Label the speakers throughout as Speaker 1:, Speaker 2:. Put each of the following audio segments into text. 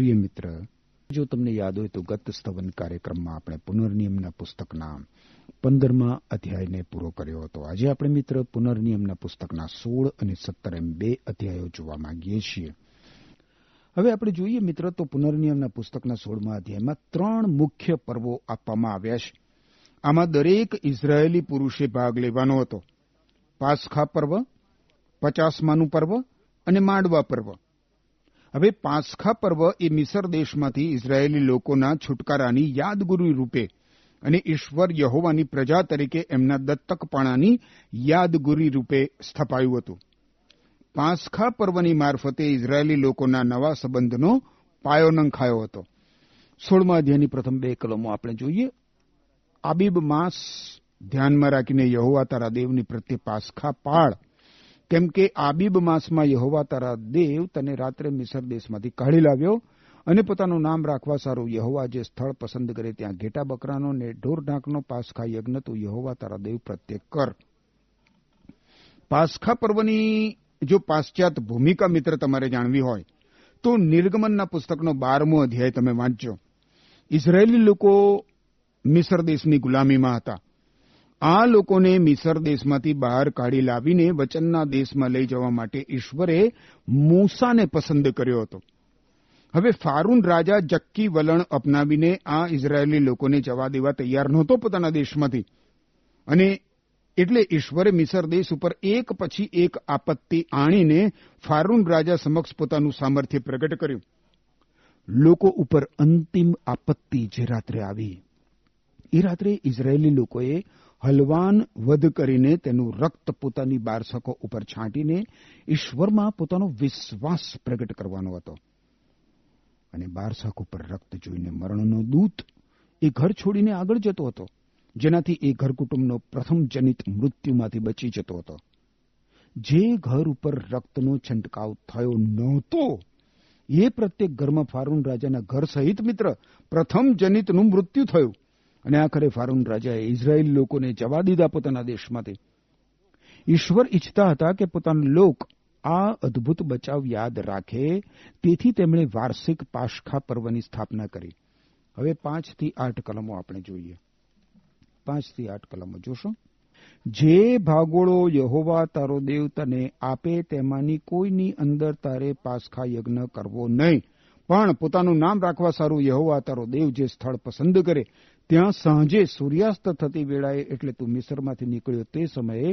Speaker 1: પ્રિય મિત્ર, જો તમને યાદ હોય તો ગત સ્તવન કાર્યક્રમમાં આપણે પુનર્નિયમના પુસ્તકના 15મા અધ્યાયને પૂરો કર્યો હતો. આજે આપણે મિત્ર પુનર્નિયમના પુસ્તકના 16 અને 17 એમ 2 અધ્યાયો જોવા માંગીએ છીએ. હવે આપણે જોઈએ મિત્ર તો પુનર્નિયમના પુસ્તકના 16મા અધ્યાયમાં 3 મુખ્ય પર્વો આપવામાં આવ્યા છે. આમાં દરેક ઇઝરાયેલી પુરુષે ભાગ લેવાનો હતો. પાસખા પર્વ, 50માનું પર્વ અને માંડવા પર્વ. હવે પાસખા પર્વ એ મિસર દેશમાંથી ઇઝરાયેલી લોકોના છુટકારાની યાદગીરી રૂપે અને ઈશ્વર યહોવાની પ્રજા તરીકે એમના દત્તકપણાની યાદગીરી રૂપે સ્થપાયું હતું. પાસખા પર્વની મારફતે ઇઝરાયેલી લોકોના નવા સંબંધનો પાયો નંખાયો હતો. 16મા અધ્યાયની પ્રથમ 2 કલમો આપણે જોઈએ. આબીબ માસ ધ્યાનમાં રાખીને યહોવા તારા દેવની પ્રત્યે પાસખા પાળ, કેમ કે આબીબ માસમાં યહોવા તારા દેવ તને રાત્રે મિસર દેશમાંથી કાઢી લાવ્યો અને પોતાનું નામ રાખવા સારું યહોવા જે સ્થળ પસંદ કરે ત્યાં ઘેટા બકરાનો ને ઢોર ઢાંકનો પાસખા યજ્ઞ તું યહોવા તારા દેવ પ્રત્યે કર. પાસખા પર્વની જો પાશ્ચાત ભૂમિકા મિત્ર તમારે જાણવી હોય તો નિર્ગમનના પુસ્તકનો 12મો અધ્યાય તમે વાંચજો. ઇઝરાયેલી લોકો મિસર દેશની ગુલામીમાં હતા. આ લોકોને મિસર દેશમાંથી બહાર કાઢી લાવીને વચનના દેશમાં લઈ જવા માટે ઈશ્વરે મૂસાને પસંદ કર્યો હતો. હવે ફારૂન રાજા જક્કી વલણ અપનાવીને આ ઇઝરાયેલી લોકોને જવા દેવા તૈયાર નહોતો પોતાના દેશમાંથી, અને એટલે ઈશ્વરે મિસર દેશ ઉપર એક પછી એક આપત્તિ આણીને ફારૂન રાજા સમક્ષ પોતાનું સામર્થ્ય પ્રગટ કર્યું. લોકો ઉપર અંતિમ આપત્તિ જે રાત્રે આવી, એ રાત્રે ઇઝરાયેલી લોકોએ હલવાન વધ કરીને તેનું રક્ત પોતાની બારસકો ઉપર છાંટીને ઈશ્વરમાં પોતાનો વિશ્વાસ પ્રગટ કરવાનો હતો. અને બારસક ઉપર રક્ત જોઈને મરણનો દૂત એ ઘર છોડીને આગળ જતો હતો, જેનાથી એ ઘર કુટુંબનો પ્રથમ જનિત મૃત્યુમાંથી બચી જતો હતો. જે ઘર ઉપર રક્તનો છંટકાવ થયો નહોતો એ પ્રત્યેક ઘરમાં ફારૂન રાજાના ઘર સહિત મિત્ર પ્રથમ જનિતનું મૃત્યુ થયું. અને આખરે ફારૂન રાજાએ ઇઝરાયેલ લોકોને જવા દીધા પોતાના દેશમાંથી. ઈશ્વર ઈચ્છતા હતા કે પોતાના લોક આ અદ્ભુત બચાવ યાદ રાખે, તેથી તેમણે વાર્ષિક પાસખા પર્વની સ્થાપના કરી. હવે 5 થી 8 કલમો આપણે જોઈએ. 5 થી 8 કલમો જોશો. જે ભાગોળો યહોવા તારો દેવ તને આપે તેમાંની કોઈની અંદર તારે પાસખા યજ્ઞ કરવો નહીં, પણ પોતાનું નામ રાખવા સારું યહોવા તારો દેવ જે સ્થળ પસંદ કરે ત્યાં સાંજે સૂર્યાસ્ત થતી વેળાએ, એટલે તું મિસરમાંથી નીકળ્યો તે સમયે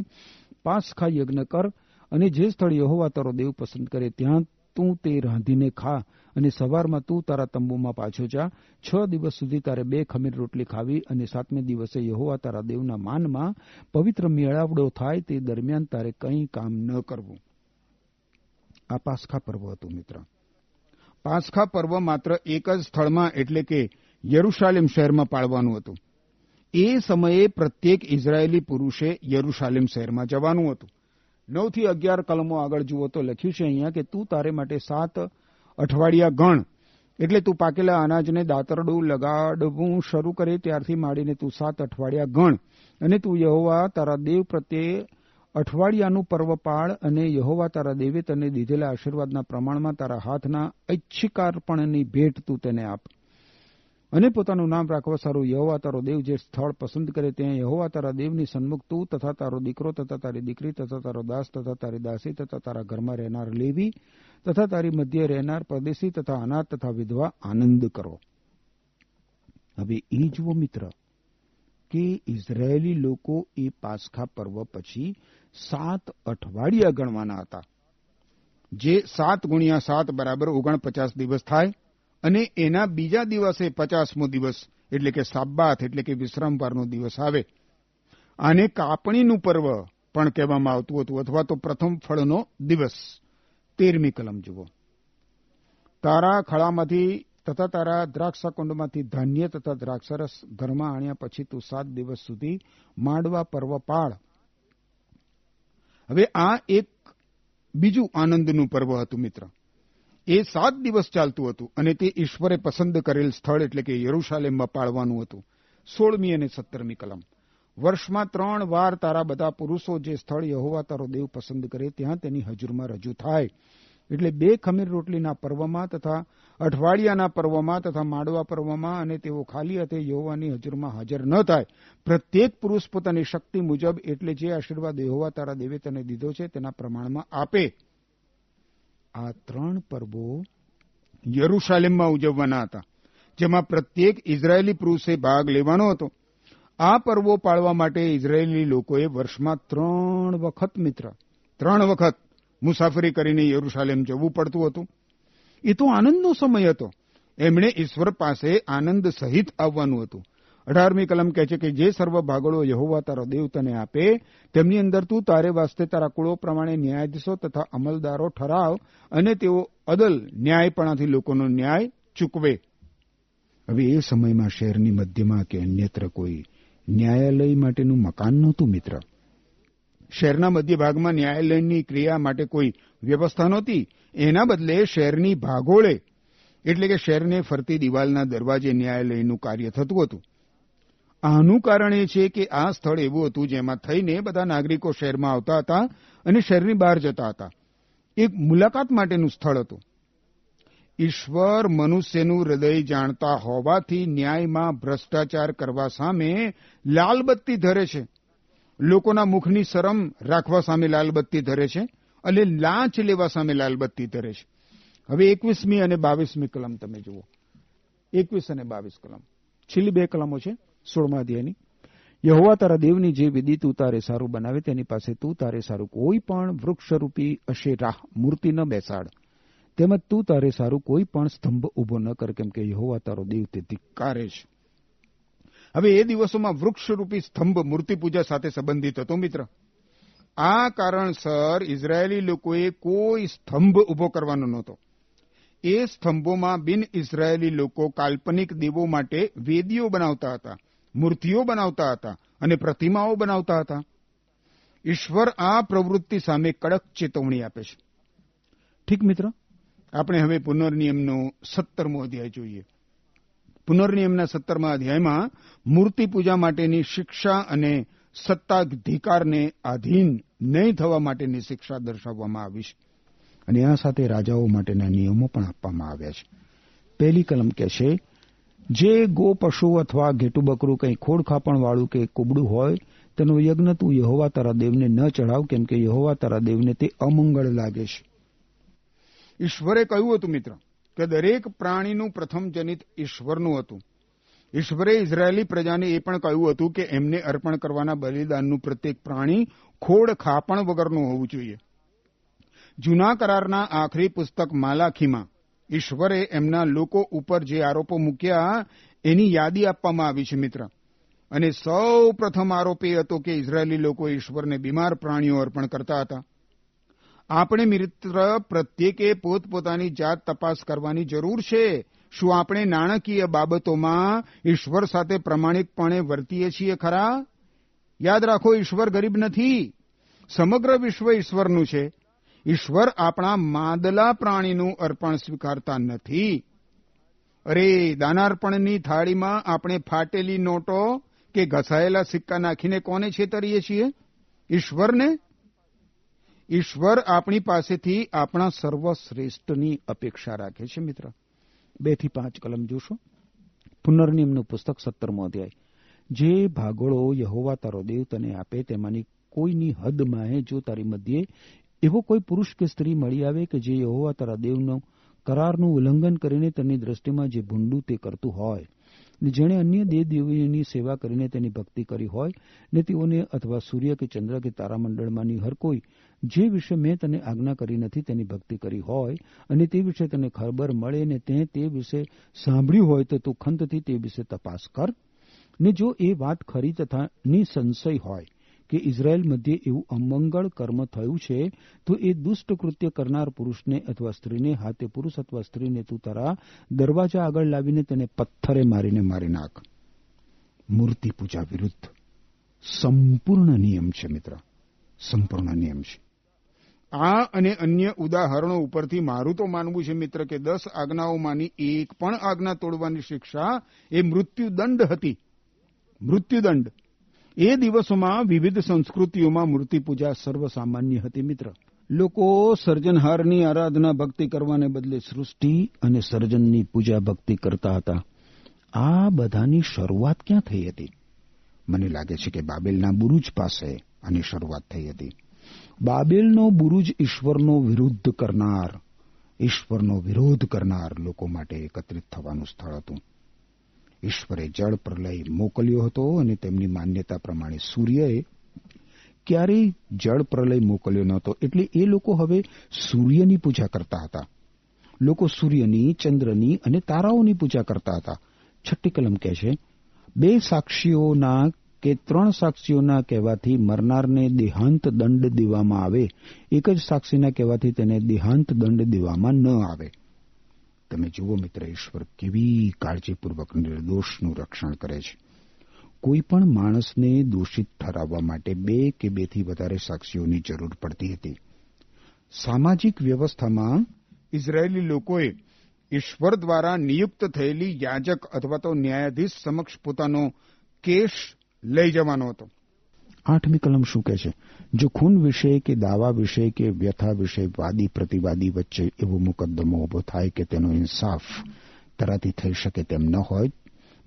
Speaker 1: પાસખા યજ્ઞ કર, અને જે સ્થળ યહોવા તારો દેવ પસંદ કરે ત્યાં તું તે રાંધીને ખા, અને સવારમાં તું તારા તંબુમાં પાછો જા. 6 દિવસ સુધી તારે 2 ખમીર રોટલી ખાવી, અને 7મે દિવસે યહોવા તારા દેવના માનમાં પવિત્ર મેળાવડો થાય તે દરમિયાન તારે કંઈ કામ ન કરવું. આ પાસખા પર્વ હતું મિત્ર. પાસખા પર્વ માત્ર એક જ સ્થળમાં એટલે કે યરુશાલેમ શહેરમાં પાળવાનું હતું. એ સમયે પ્રત્યેક ઇઝરાયેલી પુરુષે યરુશાલેમ શહેરમાં જવાનું હતું. 9 થી 11 કલમો આગળ જુઓ તો લખ્યું છે અહીંયા કે તું તારે માટે 7 અઠવાડિયા ગણ, એટલે તું પાકેલા અનાજને દાતરડું લગાડવું શરૂ કરે ત્યારથી માંડીને તું 7 અઠવાડિયા ગણ, અને તું યહોવા તારા દેવ પ્રત્યે અઠવાડિયાનું પર્વ પાળ, અને યહોવા તારા દેવે તને દીધેલા આશીર્વાદના પ્રમાણમાં તારા હાથના ઐચ્છિકાર્પણની ભેટ તું તેને આપ. અને પોતાનું નામ રાખવા સારું યહોવા તારો દેવ જે સ્થળ પસંદ કરે ત્યાં યહોવા તારા દેવની સન્મુખ તું તથા તારો દીકરો તથા તારી દીકરી તથા તારો દાસ તથા તારી દાસી તથા તારા ઘરમાં રહેનાર લેવી તથા તારી મધ્યે રહેનાર પરદેશી તથા અનાથ તથા વિધવા આનંદ કરો. હવે એ જુઓ મિત્ર કે ઇઝરાયેલી લોકો એ પાસખા પર્વ પછી 7 અઠવાડિયા ગણવાના હતા, જે 7 ગુણ્યા 7 બરાબર 49 દિવસ થાય. અને એના બીજા દિવસે 50મો દિવસ એટલે કે સાબ્બાત એટલે કે વિશ્રામવારનો દિવસ આવે. આને કાપણીનું પર્વ પણ કહેવામાં આવતું હતું, અથવા તો પ્રથમ ફળનો દિવસ. 13મી કલમ જુઓ. તારા ખળામાંથી તથા તારા દ્રાક્ષકુંડમાંથી ધાન્ય તથા દ્રાક્ષરસ ઘરમાં આણ્યા પછી તું 7 દિવસ સુધી માંડવા પર્વ પાળ. હવે આ એક બીજું આનંદનું પર્વ હતું મિત્ર. એ 7 દિવસ ચાલતું હતું, અને તે ઈશ્વરે પસંદ કરેલ સ્થળ એટલે કે યરુશાલેમમાં પાળવાનું હતું. 16મી અને 17મી કલમ. વર્ષમાં 3 વાર તારા બધા પુરુષો જે સ્થળ યહોવા તારો દેવ પસંદ કરે ત્યાં તેની હજુરમાં રજૂ થાય. એટલે 2 ખમીર રોટલીના પર્વમાં તથા અઠવાડિયાના પર્વમાં તથા માડવા પર્વમાં અને તેઓ ખાલી હાથે યહોવાની હજુરમાં હાજર ન થાય. પ્રત્યેક પુરુષ પોતાની શક્તિ મુજબ એટલે જે આશીર્વાદ યહોવા તારા દેવે તને દીધો છે તેના પ્રમાણમાં આપે. આ 3 પર્વો યરૂશાલેમમાં ઉજવવાના હતા, જેમાં પ્રત્યેક ઇઝરાયેલી પુરુષે ભાગ લેવાનો હતો. આ પર્વો પાળવા માટે ઇઝરાયેલી લોકોએ વર્ષમાં 3 વખત મુસાફરી કરીને યરૂશાલેમ જવું પડતું હતું. એ તો આનંદનો સમય હતો. એમણે ઈશ્વર પાસે આનંદ સહિત આવવાનું હતું. 18મી કલમ કહે છે કે જે સર્વ ભાગોળો યહોવા તારો દેવ તને આપે તેમની અંદર તું તારે વાસ્તે તારા કુળો પ્રમાણે ન્યાયાધીશો તથા અમલદારો ઠરાવ અને તેઓ અદલ ન્યાયપણાથી લોકોનો ન્યાય ચૂકવે. હવે એ સમયમાં શહેરની મધ્યમાં કે અન્યત્ર કોઈ ન્યાયાલય માટેનું મકાન નહોતું મિત્ર. શહેરના મધ્ય ભાગમાં ન્યાયાલયની ક્રિયા માટે કોઈ વ્યવસ્થા નહોતી. એના બદલે શહેરની ભાગોળે એટલે કે શહેરને ફરતી દિવાલના દરવાજે ન્યાયાલયનું કાર્ય થતું હતું. આનું કારણ એ છે કે આ સ્થળ એવું હતું જેમાં થઈને બધા નાગરિકો શહેરમાં આવતા હતા અને શહેરની બહાર જતા હતા. એક મુલાકાત માટેનું સ્થળ હતું. ઈશ્વર મનુષ્યનું હૃદય જાણતા હોવાથી ન્યાયમાં ભ્રષ્ટાચાર કરવા સામે લાલબત્તી ધરે છે. લોકોના મુખની શરમ રાખવા સામે લાલબત્તી ધરે છે અને લાંચ લેવા સામે લાલબત્તી ધરે છે. હવે 21મી અને 22મી કલમ તમે જુઓ. 21 અને 22 કલમ છેલ્લી 2 કલમો છે 16મા અધ્યાયની. યહોવા તારા દેવની જે વિધિ તું તારે સારું બનાવે તેની પાસે તું તારે સારું કોઈ પણ વૃક્ષરૂપી અશેરાહ મૂર્તિ ન બેસાડ, તેમજ તું તારે સારું કોઈ પણ સ્તંભ ઉભો ન કર, કેમ કે યહોવા તારો દેવ તે ધિક્કારે છે. હવે એ દિવસોમાં વૃક્ષરૂપી સ્તંભ મૂર્તિ પૂજા સાથે સંબંધિત હતો મિત્ર. આ કારણસર ઇઝરાયેલી લોકોએ કોઈ સ્તંભ ઉભો કરવાનો નહોતો. એ સ્તંભોમાં બિન ઇઝરાયેલી લોકો કાલ્પનિક દેવો માટે વેદીઓ બનાવતા હતા, મૂર્તિઓ બનાવતા હતા અને પ્રતિમાઓ બનાવતા હતા. ઈશ્વર આ પ્રવૃત્તિ સામે કડક ચેતવણી આપે છે. ઠીક મિત્ર, આપણે હવે પુનર્નિયમનો 17મો અધ્યાય જોઈએ. પુનર્નિયમના 17મા અધ્યાયમાં મૂર્તિ પૂજા માટેની શિક્ષા અને સત્તાધિકારને આધીન નહીં થવા માટેની શિક્ષા દર્શાવવામાં આવી છે અને આ સાથે રાજાઓ માટેના નિયમો પણ આપવામાં આવ્યા છે. 1લી કલમ કહે છે, જે ગો પશુ અથવા ઘેટું બકરું કંઈ ખોડખાપણ વાળું કે કુબડું હોય તેનો યજ્ઞ તું યહોવા તારા દેવને ન ચઢાવ, કેમ કે યહોવા તારા દેવને તે અમંગળ લાગે છે. ઈશ્વરે કહ્યું હતું મિત્ર કે દરેક પ્રાણીનું પ્રથમ જનિત ઈશ્વરનું હતું. ઈશ્વરે ઇઝરાયેલી પ્રજાને એ પણ કહ્યું હતું કે એમને અર્પણ કરવાના બલિદાનનું પ્રત્યેક પ્રાણી ખોડ ખાપણ વગરનું હોવું જોઈએ. જૂના કરારના આખરી પુસ્તક માલાખીમાં ઈશ્વરે એમના લોકો ઉપર જે આરોપો મૂક્યા એની યાદી આપવામાં આવી છે મિત્ર. અને સૌ પ્રથમ આરોપ એ હતો કે ઇઝરાયેલી લોકો ઈશ્વરને બીમાર પ્રાણીઓ અર્પણ કરતા હતા. આપણે મિત્ર પ્રત્યેકે પોતપોતાની જાત તપાસ કરવાની જરૂર છે. શું આપણે નાણાકીય બાબતોમાં ઈશ્વર સાથે પ્રમાણિકપણે વર્તીએ છીએ ખરા? યાદ રાખો, ઈશ્વર ગરીબ નથી. સમગ્ર વિશ્વ ઈશ્વરનું છે. ઈશ્વર આપણા માદલા પ્રાણીનું અર્પણ સ્વીકારતા નથી. અરે, દાનાર્પણની થાળીમાં આપણે ફાટેલી નોટો કે ઘસાયેલા સિક્કા નાખીને કોને છેતરીએ છીએ? ઈશ્વરને. ઈશ્વર આપણી પાસેથી આપણા સર્વશ્રેષ્ઠની અપેક્ષા રાખે છે મિત્ર. 2 થી 5 કલમ જોશો. પુનર્નિયમનું પુસ્તક 17મો અધ્યાય. જે ભાગોળો યહોવા તારો દેવ તને આપે તેમાંની કોઈની હદમાં જો તારી મધ્યે એવો કોઈ પુરુષ કે સ્ત્રી મળી આવે કે જે યહોવા તારા દેવનો કરારનું ઉલ્લંઘન કરીને તેની દ્રષ્ટિમાં જે ભૂંડું તે કરતું હોય ને જેણે અન્ય દેવદેવીઓની સેવા કરીને તેની ભક્તિ કરી હોય ને તેઓને અથવા સૂર્ય કે ચંદ્ર કે તારામંડળમાંની હર કોઈ જે વિશે મેં તને આજ્ઞા કરી નથી તેની ભક્તિ કરી હોય અને તે વિશે તને ખબર મળે ને તે વિશે સાંભળ્યું હોય તો તું ખંતથી તે વિશે તપાસ કર. ને જો એ વાત ખરી તથા નિસંશય હોય કે ઇઝરાયેલ મધ્યે એવું અમંગળ કર્મ થયું છે તો એ દુષ્ટ કૃત્ય કરનાર પુરુષને અથવા સ્ત્રીને હાથે પુરુષ અથવા સ્ત્રીને તું તારા દરવાજા આગળ લાવીને તેને પથ્થરે મારીને મારી નાખ. મૂર્તિ પૂજા વિરુદ્ધ સંપૂર્ણ નિયમ છે મિત્ર, સંપૂર્ણ નિયમ છે. આ અને અન્ય ઉદાહરણો ઉપરથી મારું તો માનવું છે મિત્ર કે 10 આજ્ઞાઓમાંની એક પણ આજ્ઞા તોડવાની શિક્ષા એ મૃત્યુદંડ હતી. મૃત્યુદંડ. એ દિવસોમાં વિવિધ સંસ્કૃતિઓમાં મૂર્તિ પૂજા સર્વસામાન્ય હતી મિત્ર. લોકો સર્જનહારની આરાધના ભક્તિ કરવાને બદલે સૃષ્ટિ અને સર્જનની પૂજા ભક્તિ કરતા હતા. આ બધાની શરૂઆત ક્યાં થઈ હતી? મને લાગે છે કે બાબેલના બુરુજ પાસે આની શરૂઆત થઈ હતી. બાબેલનો બુરુજ ઈશ્વરનો વિરોધ કરનાર લોકો માટે એકત્રિત થવાનું સ્થળ હતું. ઈશ્વરે જળ પ્રલય મોકલ્યો હતો અને તેમની માન્યતા પ્રમાણે સૂર્યએ ક્યારેય જળ પ્રલય મોકલ્યો નહોતો, એટલે એ લોકો હવે સૂર્યની પૂજા કરતા હતા. લોકો સૂર્યની, ચંદ્રની અને તારાઓની પૂજા કરતા હતા. 6ઠ્ઠી કલમ કહે છે, 2 સાક્ષીઓના કે 3 સાક્ષીઓના કહેવાથી મરનારને દેહાંત દંડ દેવામાં આવે, એક જ સાક્ષીના કહેવાથી તેને દેહાંત દંડ દેવામાં ન આવે. તમે જુઓ મિત્ર, ઈશ્વર કેવી કાળજીપૂર્વક નિર્દોષનું રક્ષણ કરે છે. કોઈ પણ માણસને દોષિત ઠરાવવા માટે 2 કે 2 થી વધારે સાક્ષીઓની જરૂર પડતી હતી. સામાજિક વ્યવસ્થામાં ઇઝરાયેલી લોકોએ ઈશ્વર દ્વારા નિયુક્ત થયેલી યાજક અથવા તો ન્યાયાધીશ સમક્ષ પોતાનો કેસ લઈ જવાનો હતો. 8મી કલમ શું કહે છે? જો ખૂન વિશે કે દાવા વિશે કે વ્યથા વિશે વાદી પ્રતિવાદી વચ્ચે એવો મુકદ્દમો ઉભો થાય કે તેનો ઇન્સાફ તરાથી થઈ શકે તેમ ન હોય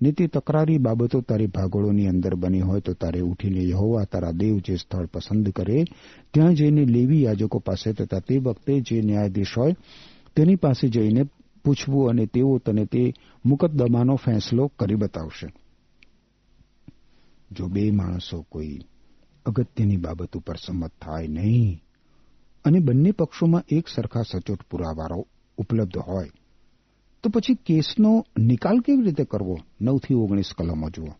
Speaker 1: ને તે તકરારી બાબતો તારી ભાગોળોની અંદર બની હોય, તો તારે ઉઠીને યહોવા તારા દેવ જે સ્થળ પસંદ કરે ત્યાં જઈને લેવી યાજકો પાસે તથા તે વખતે જે ન્યાયાધીશ હોય તેની પાસે જઈને પૂછવું અને તેઓ તને તે મુકદ્દમાનો ફેંસલો કરી બતાવશે. જો 2 માણસો કોઈ અગત્યની બાબત ઉપર સંમત થાય નહીં અને બંને પક્ષોમાં એક સરખા સચોટ પુરાવાઓ ઉપલબ્ધ હોય તો પછી કેસનો નિકાલ કેવી રીતે કરવો? 9 થી 19 કલમો જુઓ.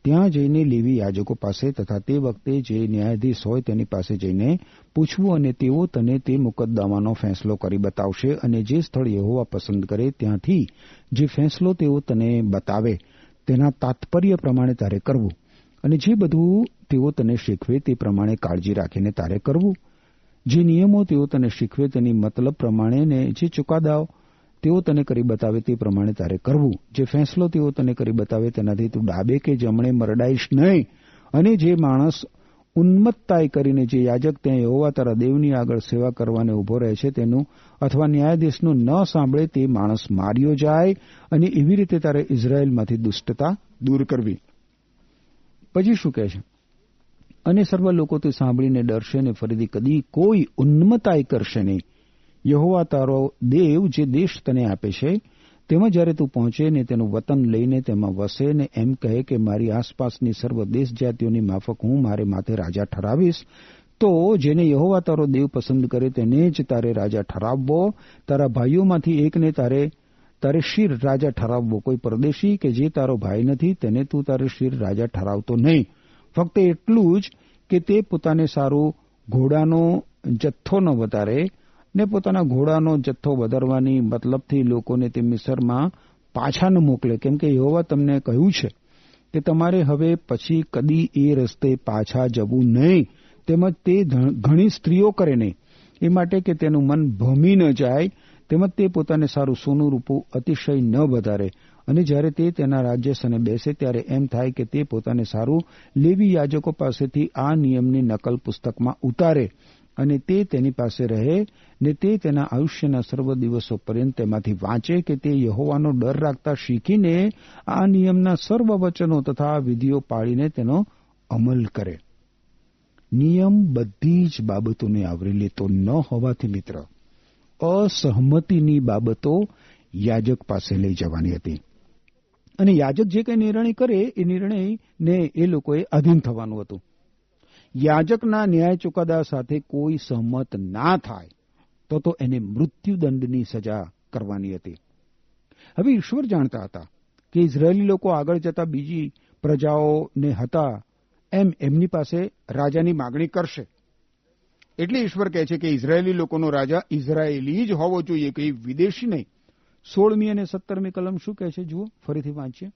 Speaker 1: ત્યાં જઈને લેવી યાજકો પાસે તથા તે વખતે જે ન્યાયાધીશ હોય તેની પાસે જઈને પૂછવું અને તેઓ તને તે મુકદ્દમાનો ફેંસલો કરી બતાવશે અને જે સ્થળ યહોવા પસંદ કરે ત્યાંથી જે ફેંસલો તેઓ તને બતાવે તેના તાત્પર્ય પ્રમાણે તારે કરવું અને જે બધું તેઓ તને શીખવે તે પ્રમાણે કાળજી રાખીને તારે કરવું. જે નિયમો તેઓ તને શીખવે તેની મતલબ પ્રમાણે ને જે ચુકાદાઓ તેઓ તને કરી બતાવે તે પ્રમાણે તારે કરવું. જે ફેંસલો તેઓ તને કરી બતાવે તેનાથી તું ડાબે કે જમણે મરડાઈશ નહીં. અને જે માણસ ઉન્મત્તાઈ કરીને જે યાજક ત્યાં યહોવા તારા દેવની આગળ સેવા કરવાને ઉભો રહે છે તેનું અથવા ન્યાયાધીશનું ન સાંભળે તે માણસ માર્યો જાય. અને એવી રીતે તારે ઇઝરાયેલમાંથી દુષ્ટતા દૂર કરવી. પછી શું કહે છે? અને સર્વ લોકો તે સાંભળીને ડરશે ને ફરીથી કદી કોઈ ઉન્મત્તાઈ કરશે નહીં. યહોવા તારો દેવ જે દેશ તને આપે છે તેમાં જ્યારે તું પહોંચે ને તેનું વતન લઈને તેમાં વસે ને એમ કહે કે મારી આસપાસની સર્વ દેશ જાતિઓની માફક હું મારે માથે રાજા ઠરાવીશ, તો જેને યહોવા તારો દેવ પસંદ કરે તેને જ તારે રાજા ઠરાવવો. તારા ભાઈઓમાંથી એકને તારે શિર રાજા ઠરાવવો. કોઈ પરદેશી કે જે તારો ભાઈ નથી તેને તું તારે શિર રાજા ઠરાવતો નહીં. ફક્ત એટલું જ કે તે પોતાને સારું ઘોડાનો જથ્થો ન વધારે ને પોતાના ઘોડાનો જથ્થો વધારવાની મતલબથી લોકોને તે મિસરમાં પાછા ન મોકલે, કેમ કે યહોવા તમને કહ્યું છે કે તમારે હવે પછી કદી એ રસ્તે પાછા જવું નહીં. તેમજ તે ઘણી સ્ત્રીઓ કરે નહીં, એ માટે કે તેનું મન ભમી ન જાય. તેમજ તે પોતાને સારું સોનું રૂપું અતિશય ન વધારે. અને જ્યારે તે તેના રાજ્યસને બેસે ત્યારે એમ થાય કે તે પોતાને સારું લેવી યાજકો પાસેથી આ નિયમની નકલ પુસ્તકમાં ઉતારે અને તે તેની પાસે રહે ને તે તેના આયુષ્યના સર્વ દિવસો પર્યંત તેમાંથી વાંચે કે તે યહોવાનો ડર રાખતા શીખીને આ નિયમના સર્વ વચનો તથા વિધિઓ પાળીને તેનો અમલ કરે. નિયમ બધી જ બાબતોને આવરી લેતો ન હોવાથી મિત્ર અસહમતિની બાબતો યાજક પાસે લઈ જવાની હતી અને યાજક જે કંઈ નિર્ણય કરે એ નિર્ણયને એ લોકોએ આધીન થવાનું હતું. યાજકના ન્યાય ચુકાદા સાથે કોઈ સહમત ના થાય તો એને મૃત્યુદંડની સજા કરવાની હતી. હવે ઈશ્વર જાણતા હતા કે ઇઝરાયેલી લોકો આગળ જતા બીજી પ્રજાઓને હતા એમ એમની પાસે રાજાની માગણી કરશે. એટલે ઈશ્વર કહે છે કે ઇઝરાયેલી લોકોનો રાજા ઇઝરાયેલી જ હોવો જોઈએ, કે વિદેશી નહીં. 16મી અને 17મી કલમ શું કહે છે? જુઓ, ફરીથી વાંચીએ.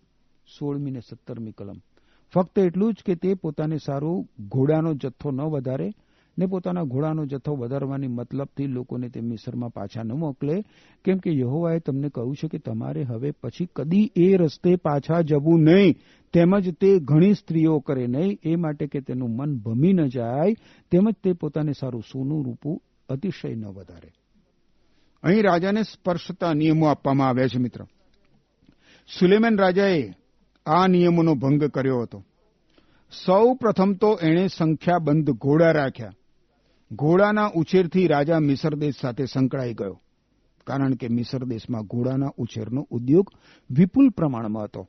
Speaker 1: 16મી અને 17મી કલમ. ફક્ત એટલું જ કે તે પોતાને સારું ઘોડાનો જથ્થો ન વધારે, ને પોતાના ઘોડાનો જથ્થો વધારવાની મતલબથી લોકોને તે મિસરમાં પાછા ન મોકલે, કેમ કે યહોવાએ તમને કહ્યું છે કે તમારે હવે પછી કદી એ રસ્તે પાછા જવું નહીં, તેમજ તે ઘણી સ્ત્રીઓ કરે નહીં, એ માટે કે તેનું મન ભમી ન જાય, તેમજ તે પોતાને સારું સોનું રૂપું અતિશય ન વધારે. અહીં રાજાને સ્પર્શતા નિયમો આપવામાં આવ્યા છે. મિત્ર, સુલેમાન રાજાએ આ નિયમોનો ભંગ કર્યો હતો. સૌ પ્રથમ તો એણે સંખ્યાબંધ ઘોડા રાખ્યા. ઘોડાના ઉછેરથી રાજા મિસર દેશ સાથે સંકળાઈ ગયો, કારણ કે મિસર દેશમાં ઘોડાના ઉછેરનો ઉદ્યોગ વિપુલ પ્રમાણમાં હતો.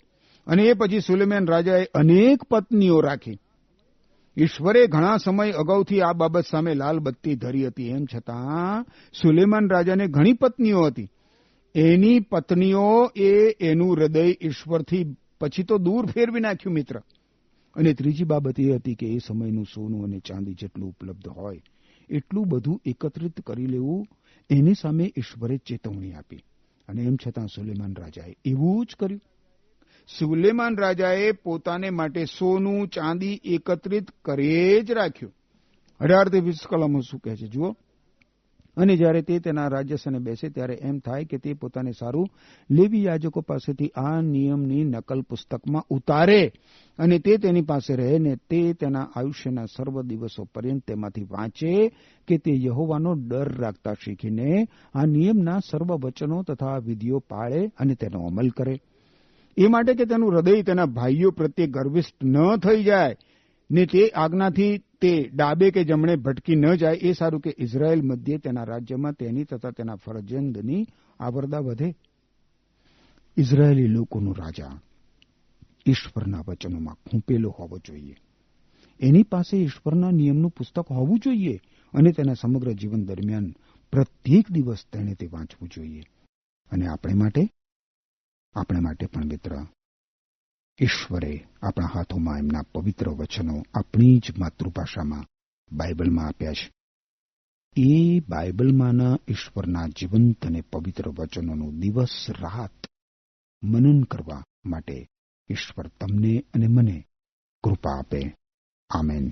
Speaker 1: અને એ પછી સુલેમાન રાજાએ અનેક પત્નીઓ રાખી. ઈશ્વરે ઘણા સમય અગાઉથી આ બાબત સામે લાલ બત્તી ધરી હતી, એમ છતાં સુલેમાન રાજાને ઘણી પત્નીઓ હતી. એની પત્નીઓ એનું હૃદય ઈશ્વરથી પછી તો દૂર ફેરવી નાખ્યું. મિત્ર, અને ત્રીજી બાબત એ હતી કે એ સમયનું સોનું અને ચાંદી જેટલું ઉપલબ્ધ હોય એટલું બધું એકત્રિત કરી લેવું, એની સામે ઈશ્વરે ચેતવણી આપી. અને એમ છતાં સુલેમાન રાજાએ એવું જ કર્યું. સુલેમાન રાજાએ પોતાને માટે સોનું ચાંદી એકત્રિત કરી જ રાખ્યું. 18 થી 20 કલમો શું કહે છે જુઓ. અને જ્યારે તે તેના રાજ્યસને બેસે ત્યારે એમ થાય કે તે પોતાને સારું લેવી યાજકો પાસેથી આ નિયમની નકલ પુસ્તકમાં ઉતારે, અને તે તેની પાસે રહે, ને તે તેના આયુષ્યના સર્વ દિવસો પર્યંત તેમાંથી વાંચે, કે તે યહોવાનો ડર રાખતા શીખીને આ નિયમના સર્વ વચનો તથા વિધિઓ પાળે અને તેનો અમલ કરે. એ માટે કે તેનું હૃદય તેના ભાઈઓ પ્રત્યે ગર્વિષ્ઠ ન થઈ જાય, ને તે આજ્ઞાથી તે ડાબે કે જમણે ભટકી ન જાય. એ સારું કે ઇઝરાયેલ મધ્યે તેના રાજ્યમાં તેની તથા તેના ફરજંદની આવરદા વધે. ઇઝરાયેલી લોકોનો રાજા ઈશ્વરના વચનોમાં ખૂંપેલો હોવો જોઈએ. એની પાસે ઈશ્વરના નિયમનું પુસ્તક હોવું જોઈએ, અને તેના સમગ્ર જીવન દરમિયાન પ્રત્યેક દિવસ તેણે તે વાંચવું જોઈએ. અને આપણે માટે પણ મિત્ર, ઈશ્વરે આપણા હાથોમાં એમના પવિત્ર વચનો આપણી જ માતૃભાષામાં બાઇબલમાં આપ્યા છે. એ બાઇબલમાંના ઈશ્વરના જીવંત અને પવિત્ર વચનોનું દિવસ રાત મનન કરવા માટે ઈશ્વર તમને અને મને કૃપા આપે. આમેન.